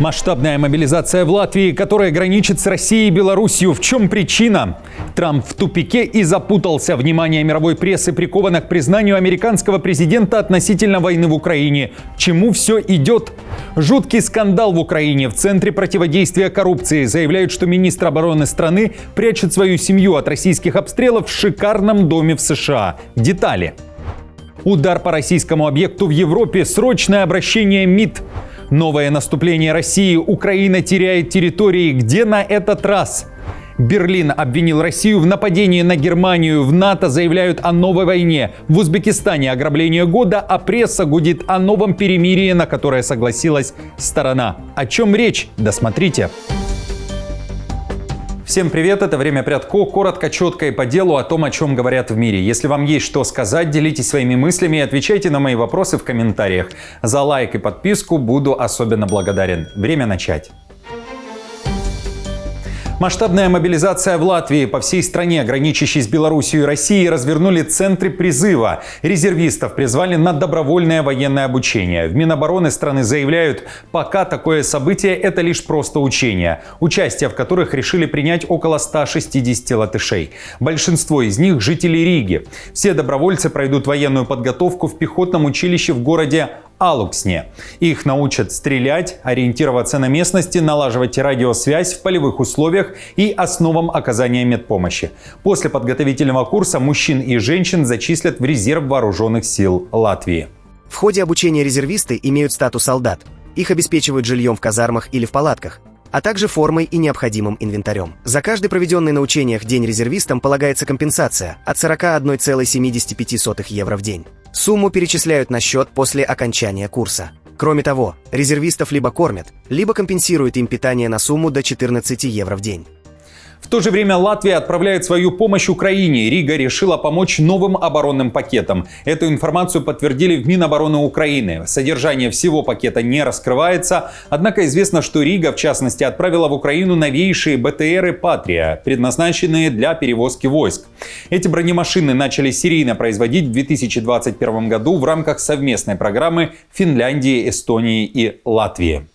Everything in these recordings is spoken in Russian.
Масштабная мобилизация в Латвии, которая граничит с Россией и Белоруссией. В чем причина? Трамп в тупике и запутался. Внимание мировой прессы приковано к признанию американского президента относительно войны в Украине. К чему все идет? Жуткий скандал в Украине. В Центре противодействия коррупции заявляют, что министр обороны страны прячет свою семью от российских обстрелов в шикарном доме в США. Детали. Удар по российскому объекту в Европе. Срочное обращение МИД. Новое наступление России. Украина теряет территории. Где на этот раз? Берлин обвинил Россию в нападении на Германию. В НАТО заявляют о новой войне. В Узбекистане ограбление года, а пресса гудит о новом перемирии, на которое согласилась сторона. О чем речь? Досмотрите. Всем привет, это «Время Прядко». Коротко, четко и по делу о том, о чем говорят в мире. Если вам есть что сказать, делитесь своими мыслями и отвечайте на мои вопросы в комментариях. За лайк и подписку буду особенно благодарен. Время начать. Масштабная мобилизация в Латвии. По всей стране, граничащей с Белоруссией и Россией, развернули центры призыва. Резервистов призвали на добровольное военное обучение. В Минобороны страны заявляют, пока такое событие – это лишь просто учения, участие в которых решили принять около 160 латышей. Большинство из них – жители Риги. Все добровольцы пройдут военную подготовку в пехотном училище в городе Алуксне. Их научат стрелять, ориентироваться на местности, налаживать радиосвязь в полевых условиях и основам оказания медпомощи. После подготовительного курса мужчин и женщин зачислят в резерв вооруженных сил Латвии. В ходе обучения резервисты имеют статус солдат. Их обеспечивают жильем в казармах или в палатках, а также формой и необходимым инвентарем. За каждый проведенный на учениях день резервистам полагается компенсация от 41,75 евро в день. Сумму перечисляют на счет после окончания курса. Кроме того, резервистов либо кормят, либо компенсируют им питание на сумму до 14 евро в день. В то же время Латвия отправляет свою помощь Украине. Рига решила помочь новым оборонным пакетом. Эту информацию подтвердили в Минобороны Украины. Содержание всего пакета не раскрывается. Однако известно, что Рига, в частности, отправила в Украину новейшие БТРы «Патрия», предназначенные для перевозки войск. Эти бронемашины начали серийно производить в 2021 году в рамках совместной программы Финляндии, Эстонии и Латвии.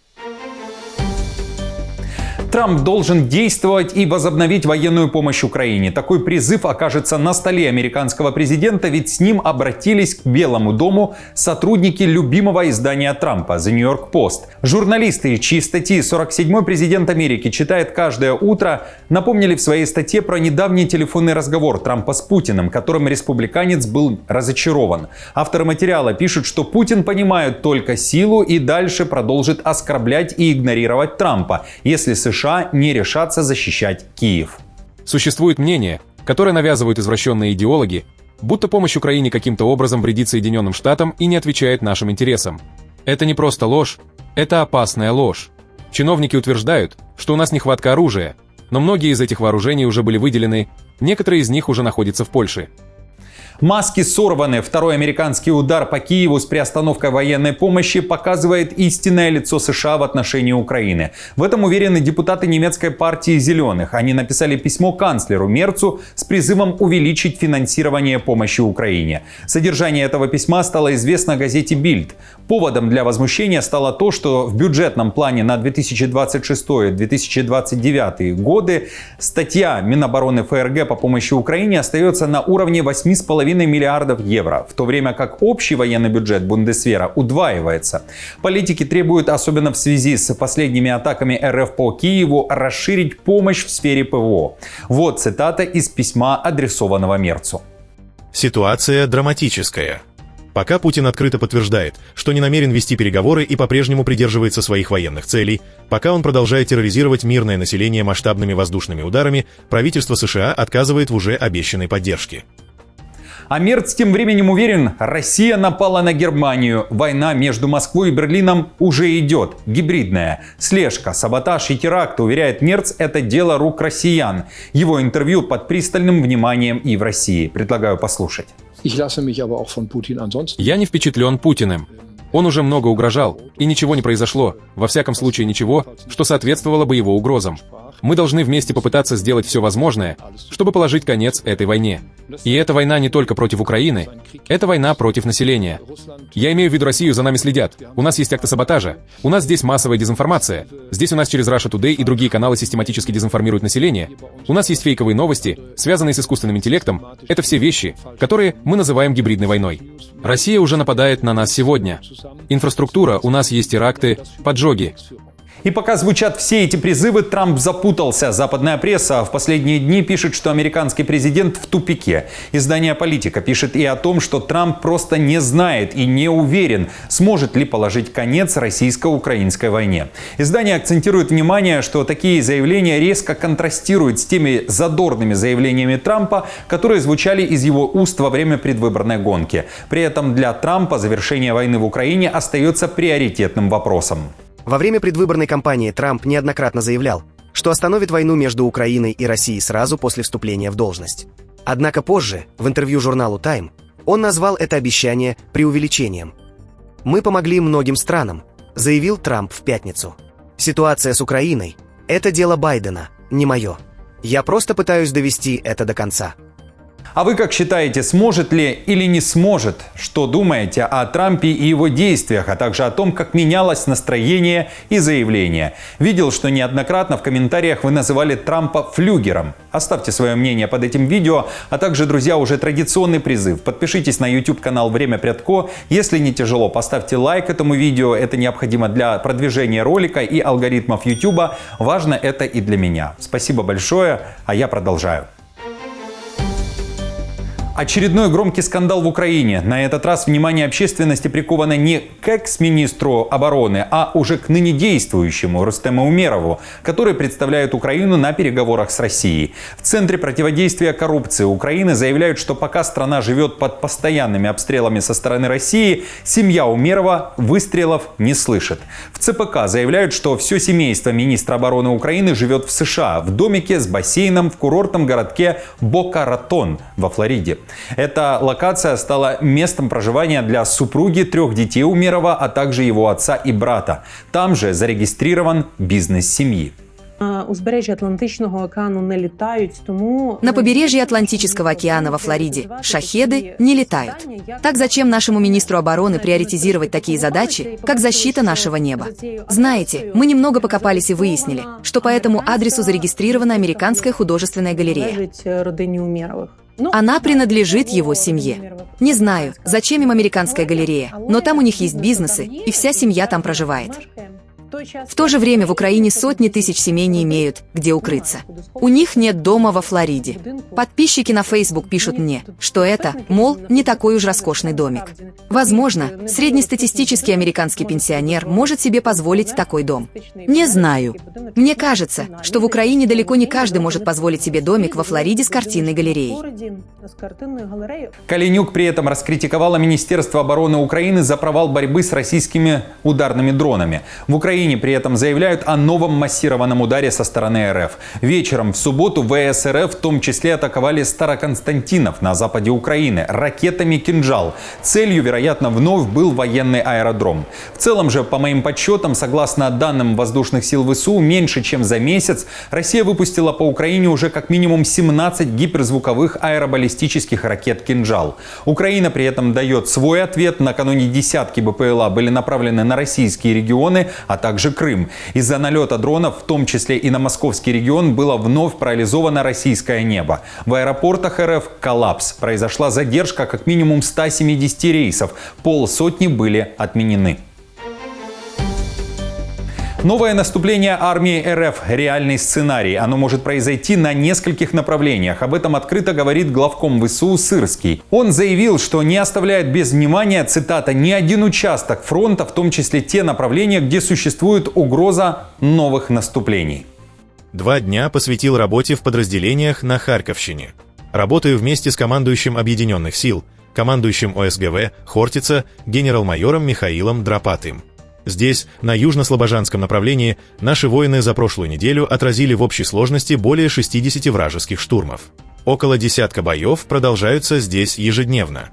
Трамп должен действовать и возобновить военную помощь Украине. Такой призыв окажется на столе американского президента, ведь с ним обратились к Белому дому сотрудники любимого издания Трампа The New York Post. Журналисты, чьи статьи 47-й президент Америки читает каждое утро, напомнили в своей статье про недавний телефонный разговор Трампа с Путиным, которым республиканец был разочарован. Авторы материала пишут, что Путин понимает только силу и дальше продолжит оскорблять и игнорировать Трампа, если США не решатся защищать Киев. Существует мнение, которое навязывают извращенные идеологи, будто помощь Украине каким-то образом вредит Соединенным Штатам и не отвечает нашим интересам. Это не просто ложь, это опасная ложь. Чиновники утверждают, что у нас нехватка оружия, но многие из этих вооружений уже были выделены, некоторые из них уже находятся в Польше. Маски сорваны. Второй американский удар по Киеву с приостановкой военной помощи показывает истинное лицо США в отношении Украины. В этом уверены депутаты немецкой партии «Зеленых». Они написали письмо канцлеру Мерцу с призывом увеличить финансирование помощи Украине. Содержание этого письма стало известно газете «Бильд». Поводом для возмущения стало то, что в бюджетном плане на 2026-2029 годы статья Минобороны ФРГ по помощи Украине остается на уровне 8,5 миллиардов евро, в то время как общий военный бюджет Бундесвера удваивается. Политики требуют, особенно в связи с последними атаками РФ по Киеву, расширить помощь в сфере ПВО. Вот цитата из письма, адресованного Мерцу. Ситуация драматическая. Пока Путин открыто подтверждает, что не намерен вести переговоры и по-прежнему придерживается своих военных целей, пока он продолжает терроризировать мирное население масштабными воздушными ударами, правительство США отказывает в уже обещанной поддержке. А Мерц тем временем уверен, Россия напала на Германию. Война между Москвой и Берлином уже идет. Гибридная. Слежка, саботаж и теракт, уверяет Мерц, это дело рук россиян. Его интервью под пристальным вниманием и в России. Предлагаю послушать. Я не впечатлен Путиным. Он уже много угрожал, и ничего не произошло, во всяком случае ничего, что соответствовало бы его угрозам. Мы должны вместе попытаться сделать все возможное, чтобы положить конец этой войне. И эта война не только против Украины, это война против населения. Я имею в виду Россию, за нами следят. У нас есть акты саботажа. У нас здесь массовая дезинформация. Здесь у нас через Russia Today и другие каналы систематически дезинформируют население. У нас есть фейковые новости, связанные с искусственным интеллектом. Это все вещи, которые мы называем гибридной войной. Россия уже нападает на нас сегодня. Инфраструктура, у нас есть теракты, поджоги. И пока звучат все эти призывы, Трамп запутался. Западная пресса в последние дни пишет, что американский президент в тупике. Издание «Политика» пишет и о том, что Трамп просто не знает и не уверен, сможет ли положить конец российско-украинской войне. Издание акцентирует внимание, что такие заявления резко контрастируют с теми задорными заявлениями Трампа, которые звучали из его уст во время предвыборной гонки. При этом для Трампа завершение войны в Украине остается приоритетным вопросом. Во время предвыборной кампании Трамп неоднократно заявлял, что остановит войну между Украиной и Россией сразу после вступления в должность. Однако позже, в интервью журналу Time, он назвал это обещание преувеличением. «Мы помогли многим странам», — заявил Трамп в пятницу. «Ситуация с Украиной — это дело Байдена, не мое. Я просто пытаюсь довести это до конца». А вы как считаете, сможет ли или не сможет? Что думаете о Трампе и его действиях, а также о том, как менялось настроение и заявление? Видел, что неоднократно в комментариях вы называли Трампа флюгером. Оставьте свое мнение под этим видео, а также, друзья, уже традиционный призыв. Подпишитесь на YouTube-канал «Время Прядко». Если не тяжело, поставьте лайк этому видео. Это необходимо для продвижения ролика и алгоритмов YouTube. Важно это и для меня. Спасибо большое, а я продолжаю. Очередной громкий скандал в Украине. На этот раз внимание общественности приковано не к экс-министру обороны, а уже к ныне действующему Рустему Умерову, который представляет Украину на переговорах с Россией. В Центре противодействия коррупции Украины заявляют, что пока страна живет под постоянными обстрелами со стороны России, семья Умерова выстрелов не слышит. В ЦПК заявляют, что все семейство министра обороны Украины живет в США, в домике с бассейном в курортном городке Бока-Ратон во Флориде. Эта локация стала местом проживания для супруги 3 детей Умерова, а также его отца и брата. Там же зарегистрирован бизнес семьи. На побережье Атлантического океана во Флориде шахеды не летают. Так зачем нашему министру обороны приоритизировать такие задачи, как защита нашего неба? Знаете, мы немного покопались и выяснили, что по этому адресу зарегистрирована Американская художественная галерея. Она принадлежит его семье. Не знаю, зачем им американская галерея, но там у них есть бизнесы, и вся семья там проживает. В то же время в Украине сотни тысяч семей не имеют, где укрыться. У них нет дома во Флориде. Подписчики на Facebook пишут мне, что это, мол, не такой уж роскошный домик. Возможно, среднестатистический американский пенсионер может себе позволить такой дом. Не знаю. Мне кажется, что в Украине далеко не каждый может позволить себе домик во Флориде с картинной галереей. Калинюк при этом раскритиковала Министерство обороны Украины за провал борьбы с российскими ударными дронами. В Украине при этом заявляют о новом массированном ударе со стороны РФ. Вечером в субботу ВС РФ в том числе атаковали Староконстантинов на западе Украины ракетами «Кинжал». Целью, вероятно, вновь был военный аэродром. В целом же, по моим подсчетам, согласно данным воздушных сил ВСУ, меньше чем за месяц Россия выпустила по Украине уже как минимум 17 гиперзвуковых аэробаллистических ракет «Кинжал». Украина при этом дает свой ответ. Накануне десятки БПЛА были направлены на российские регионы, а также Крым. Из-за налета дронов, в том числе и на московский регион, было вновь парализовано российское небо. В аэропортах РФ коллапс. Произошла задержка как минимум 170 рейсов. Полсотни были отменены. Новое наступление армии РФ – реальный сценарий. Оно может произойти на нескольких направлениях. Об этом открыто говорит главком ВСУ Сырский. Он заявил, что не оставляет без внимания, цитата, «ни один участок фронта, в том числе те направления, где существует угроза новых наступлений». 2 дня посвятил работе в подразделениях на Харьковщине. Работаю вместе с командующим Объединенных сил, командующим ОСГВ Хортица, генерал-майором Михаилом Дропатым. Здесь, на южно-слобожанском направлении, наши воины за прошлую неделю отразили в общей сложности более 60 вражеских штурмов. Около десятка боев продолжаются здесь ежедневно.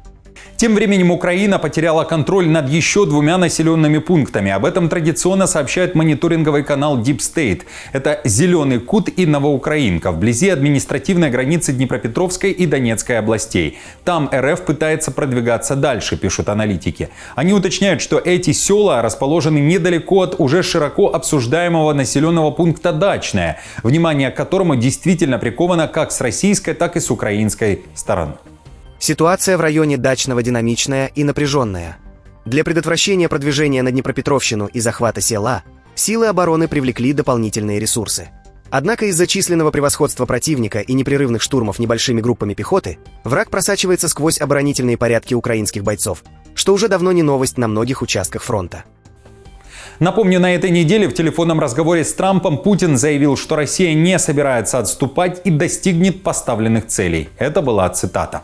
Тем временем Украина потеряла контроль над еще двумя населенными пунктами. Об этом традиционно сообщает мониторинговый канал Deep State. Это Зеленый Кут и Новоукраинка, вблизи административной границы Днепропетровской и Донецкой областей. Там РФ пытается продвигаться дальше, пишут аналитики. Они уточняют, что эти села расположены недалеко от уже широко обсуждаемого населенного пункта Дачное, внимание к которому действительно приковано как с российской, так и с украинской стороны. Ситуация в районе Дачного динамичная и напряженная. Для предотвращения продвижения на Днепропетровщину и захвата села силы обороны привлекли дополнительные ресурсы. Однако из-за численного превосходства противника и непрерывных штурмов небольшими группами пехоты враг просачивается сквозь оборонительные порядки украинских бойцов, что уже давно не новость на многих участках фронта. Напомню, на этой неделе в телефонном разговоре с Трампом Путин заявил, что Россия не собирается отступать и достигнет поставленных целей. Это была цитата.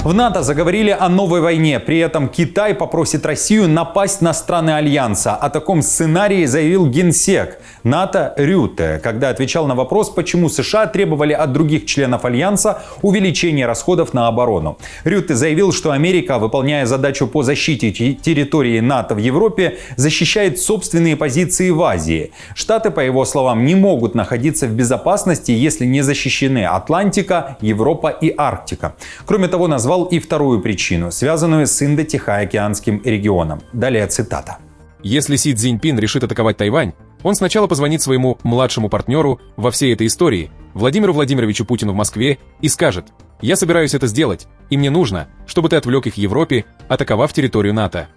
В НАТО заговорили о новой войне. При этом Китай попросит Россию напасть на страны Альянса. О таком сценарии заявил генсек НАТО Рютте, когда отвечал на вопрос, почему США требовали от других членов Альянса увеличения расходов на оборону. Рютте заявил, что Америка, выполняя задачу по защите территории НАТО в Европе, защищает собственные позиции в Азии. Штаты, по его словам, не могут находиться в безопасности, если не защищены Атлантика, Европа и Арктика. Кроме того, назвал и вторую причину, связанную с Индо-Тихоокеанским регионом. Далее цитата. Если Си Цзиньпин решит атаковать Тайвань, он сначала позвонит своему младшему партнеру во всей этой истории, Владимиру Владимировичу Путину в Москве, и скажет: «Я собираюсь это сделать, и мне нужно, чтобы ты отвлек их в Европе, атаковав территорию НАТО».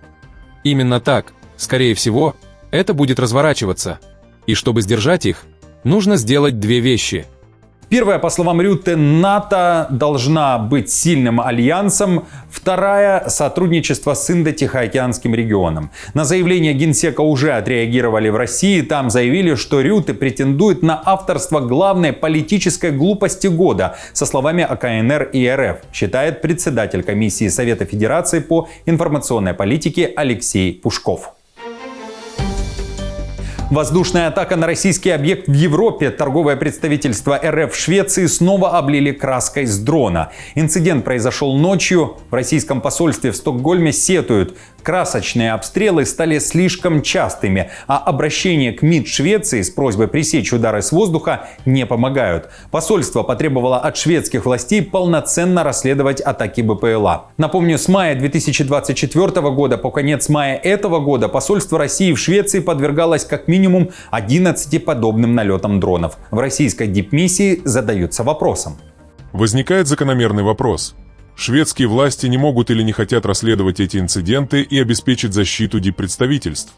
Именно так, скорее всего, это будет разворачиваться. И чтобы сдержать их, нужно сделать две вещи. Первая, по словам Рютте, НАТО должна быть сильным альянсом. Вторая – сотрудничество с Индо-Тихоокеанским регионом. На заявление генсека уже отреагировали в России. Там заявили, что Рютте претендует на авторство главной политической глупости года, со словами о КНР и РФ, считает председатель комиссии Совета Федерации по информационной политике Алексей Пушков. Воздушная атака на российский объект в Европе. Торговое представительство РФ в Швеции снова облили краской с дрона. Инцидент произошел ночью. В российском посольстве в Стокгольме сетуют. Красочные обстрелы стали слишком частыми, а обращения к МИД Швеции с просьбой пресечь удары с воздуха не помогают. Посольство потребовало от шведских властей полноценно расследовать атаки БПЛА. Напомню, с мая 2024 года по конец мая этого года посольство России в Швеции подвергалось как минимум 11 подобным налетам дронов. В российской дипмиссии задаются вопросом. Возникает закономерный вопрос. Шведские власти не могут или не хотят расследовать эти инциденты и обеспечить защиту диппредставительств.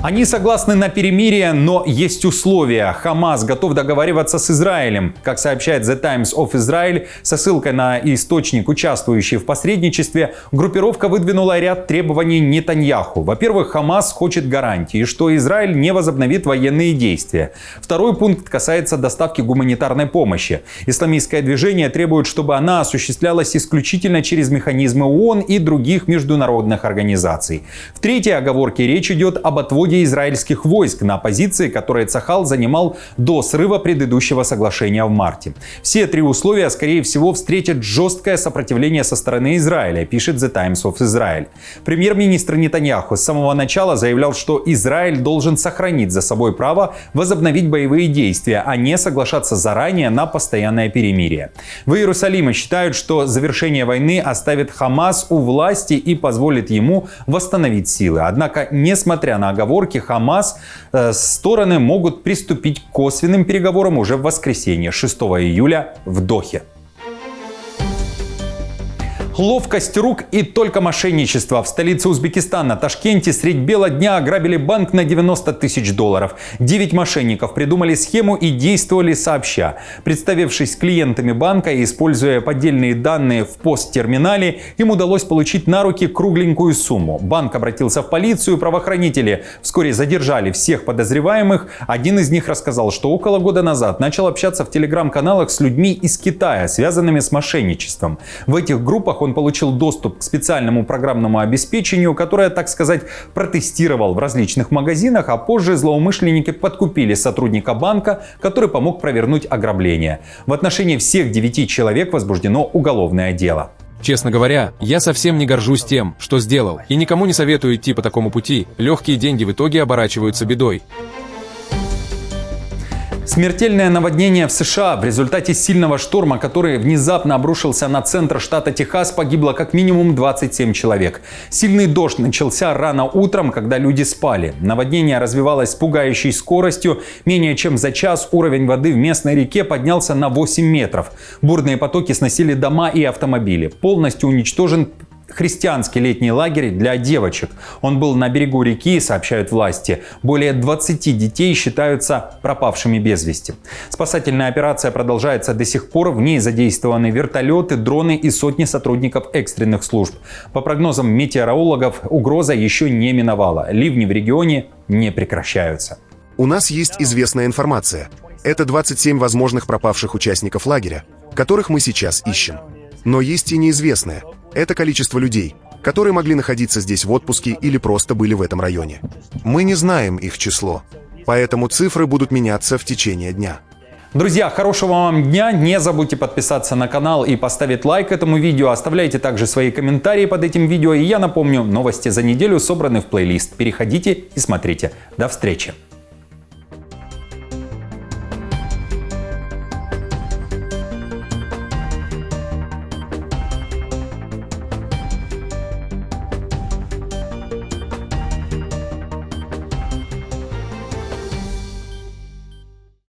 Они согласны на перемирие, но есть условия. Хамас готов договариваться с Израилем. Как сообщает The Times of Israel, со ссылкой на источник, участвующий в посредничестве, группировка выдвинула ряд требований Нетаньяху. Во-первых, Хамас хочет гарантии, что Израиль не возобновит военные действия. Второй пункт касается доставки гуманитарной помощи. Исламистское движение требует, чтобы она осуществлялась исключительно через механизмы ООН и других международных организаций. В третьей оговорке речь идет об отводе израильских войск на позиции, которые Цахал занимал до срыва предыдущего соглашения в марте. Все три условия, скорее всего, встретят жесткое сопротивление со стороны Израиля, пишет The Times of Israel. Премьер-министр Нетаньяху с самого начала заявлял, что Израиль должен сохранить за собой право возобновить боевые действия, а не соглашаться заранее на постоянное перемирие. В Иерусалиме считают, что завершение войны оставит Хамас у власти и позволит ему восстановить силы. Однако, несмотря на оговорки Хамас, стороны могут приступить к косвенным переговорам уже в воскресенье, 6 июля в Дохе. Ловкость рук и только мошенничество. В столице Узбекистана, Ташкенте, средь бела дня ограбили банк на 90 тысяч долларов. 9 мошенников придумали схему и действовали сообща. Представившись клиентами банка и используя поддельные данные в посттерминале, им удалось получить на руки кругленькую сумму. Банк обратился в полицию, правоохранители вскоре задержали всех подозреваемых. Один из них рассказал, что около года назад начал общаться в телеграм-каналах с людьми из Китая, связанными с мошенничеством. В этих группах он получил доступ к специальному программному обеспечению, которое, так сказать, протестировал в различных магазинах, а позже злоумышленники подкупили сотрудника банка, который помог провернуть ограбление. В отношении всех 9 человек возбуждено уголовное дело. Честно говоря, я совсем не горжусь тем, что сделал, и никому не советую идти по такому пути. Легкие деньги в итоге оборачиваются бедой. Смертельное наводнение в США. В результате сильного шторма, который внезапно обрушился на центр штата Техас, погибло как минимум 27 человек. Сильный дождь начался рано утром, когда люди спали. Наводнение развивалось с пугающей скоростью. Менее чем за час уровень воды в местной реке поднялся на 8 метров. Бурные потоки сносили дома и автомобили. Полностью уничтожен христианский летний лагерь для девочек. Он был на берегу реки, сообщают власти. Более 20 детей считаются пропавшими без вести. Спасательная операция продолжается до сих пор. В ней задействованы вертолеты, дроны и сотни сотрудников экстренных служб. По прогнозам метеорологов, угроза еще не миновала. Ливни в регионе не прекращаются. У нас есть известная информация. Это 27 возможных пропавших участников лагеря, которых мы сейчас ищем. Но есть и неизвестное. Это количество людей, которые могли находиться здесь в отпуске или просто были в этом районе. Мы не знаем их число, поэтому цифры будут меняться в течение дня. Друзья, хорошего вам дня. Не забудьте подписаться на канал и поставить лайк этому видео. Оставляйте также свои комментарии под этим видео. И я напомню, новости за неделю собраны в плейлист. Переходите и смотрите. До встречи.